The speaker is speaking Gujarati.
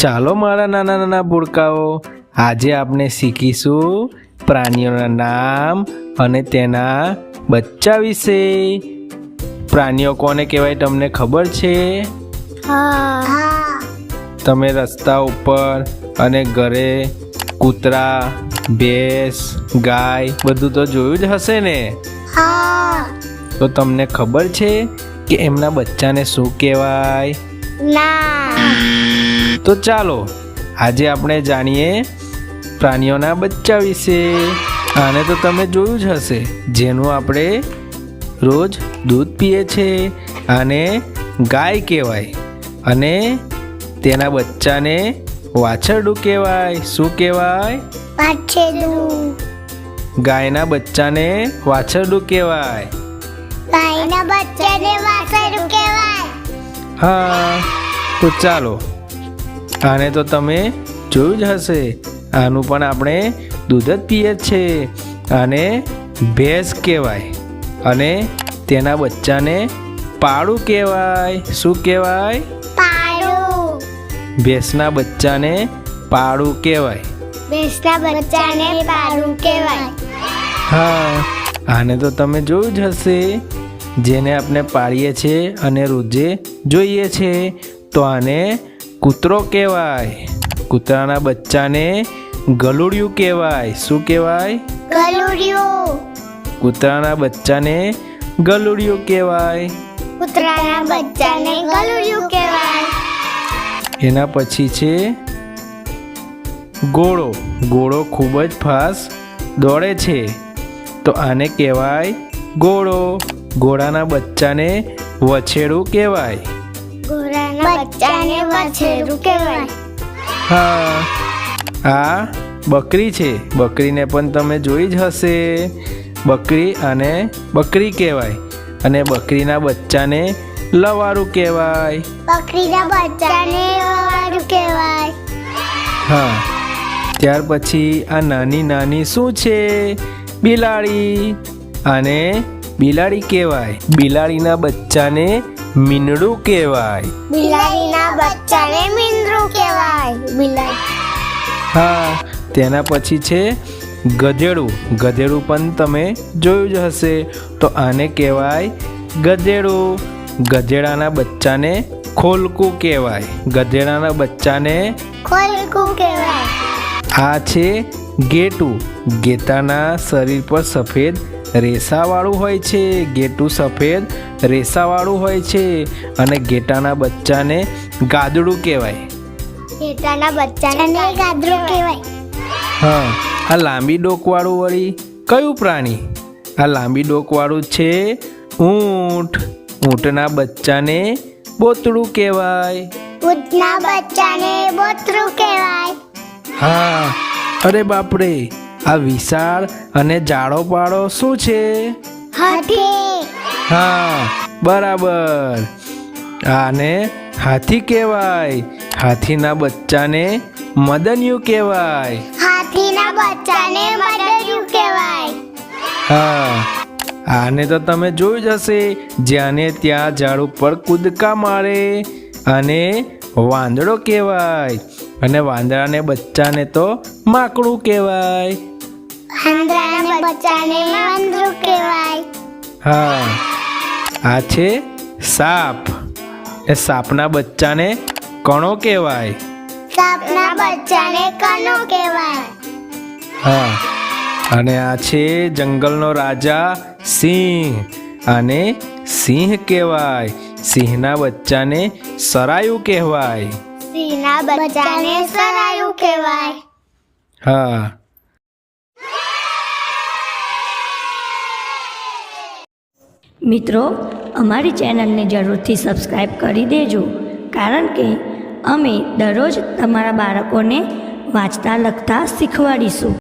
ચાલો મારા નાના નાના ભૂલકાઓ, આજે આપણે શીખીશું પ્રાણીઓના નામ અને તેના બચ્ચા વિશે. પ્રાણીઓ કોને કહેવાય તમને ખબર છે? તમે રસ્તા ઉપર અને ઘરે કૂતરા, ભેંસ, ગાય બધું તો જોયું જ હશે ને? તો તમને ખબર છે કે એમના બચ્ચાને શું કહેવાય? તો ચાલો આજે આપણે જાણીએ પ્રાણીઓના બચ્ચા વિશે. આને તો તમે જોયું જ હશે, જેનું આપણે રોજ દૂધ પીએ છીએ. આને ગાય કહેવાય અને તેના બચ્ચાને વાછરડું કહેવાય. શું કહેવાય? વાછરડું. ગાયના બચ્ચાને વાછરડું કહેવાય. ગાયના બચ્ચાને વાછરડું કહેવાય. હા, તો ચાલો આને તો તમે જોયું જ હશે, આનું પણ આપણે દૂધ જ પીએ છીએ. આને ભેંસ કહેવાય અને તેના બચ્ચાને પાડું કહેવાય. શું કહેવાય? પાડું. ભેંસના બચ્ચાને પાડું કહેવાય. ભેંસના બચ્ચાને પાડું કહેવાય. હા, આને તો તમે જોયું જ હશે, જેને આપણે પાળીએ છીએ અને રોજે જોઈએ છીએ. તો આને કૂતરો કહેવાય. કૂતરાના બચ્ચાને ગલુડિયું કહેવાય. શું કહેવાય? ગલુડિયું. કૂતરાના બચ્ચાને ગલુડિયું કહેવાય. કૂતરાના બચ્ચાને ગલુડિયું કહેવાય. એના પછી છે ઘોડો. ઘોડો ખૂબ જ ફાસ્ટ દોડે છે, તો આને કહેવાય ઘોડો. ઘોડાના બચ્ચાને વછેડું કહેવાય. ઘોડાના બચ્ચાને વાછરડું કહેવાય. હા, આ બકરી છે. બકરીને પણ તમે જોઈ જ હશે. બકરી અને બકરી કહેવાય અને બકરીના બચ્ચાને લવારું કહેવાય. બકરીના બચ્ચાને લવારું કહેવાય. હા, ત્યાર પછી આ નાની નાની શું છે? બિલાડી. આને બિલાડી કહેવાય. બિલાડીના બચ્ચાને મીંડું કહેવાય. બિલાડીના બચ્ચાને મીંડું કહેવાય. બિલાડી. હા, તેના પછી છે ગધેડું. ગધેડું પણ તમે જોયું જ હશે, તો આને કહેવાય ગધેડું. ગધેડાના બચ્ચાને ખોલકું કહેવાય. ગધેડાના બચ્ચાને ખોલકું કહેવાય. આ છે ગેટું. ગેટાના શરીર પર સફેદ રેસાવાળું હોય છે. ગેટું સફેદ રેસાવાળું હોય છે અને ગેટાના બચ્ચાને ગાદડું કહેવાય. ઘેટાના બચ્ચાને ગાદરું કહેવાય. હા, આ લાંબી ડોકવાળું વળી કયું પ્રાણી? આ લાંબી ડોકવાળું છે ઊંટ. ઊંટના બચ્ચાને બોતડું કહેવાય. ઊંટના બચ્ચાને બોતરું કહેવાય. હા, અરે બાપરે, આ વિશાળ અને જાડો પાડો શું છે? હાથી. હા, બરાબર, આને હાથી કહેવાય. હાથીના બચ્ચાને મદનિયું કહેવાય. હાથીના બચ્ચાને મદનિયું કહેવાય. હા, આને તો તમે જોયું જ હશે, જ્યાંને ત્યાં ઝાડ ઉપર કૂદકા મારે. અને વાંદરો કહેવાય અને વાંદરાને બચ્ચાને તો માકડું કહેવાય. વાંદરાના બચ્ચાને વાંદરું કહેવાય. હા, આ છે સાપ. એ સાપના બચ્ચાને કણો કહેવાય. સાપના બચ્ચાને કનો કહેવાય. હા, અને આ છે જંગલનો રાજા સિંહ. આને સિંહ કહેવાય. સિંહના બચ્ચાને સરાયું કહેવાય. સિંહના બચ્ચાને સરાયું કહેવાય. હા, મિત્રો, અમારી ચેનલને જરૂરથી સબસ્ક્રાઈબ કરી દેજો, કારણ કે અમે દરરોજ તમારા બાળકોને વાંચતા લખતા શીખવાડીશું.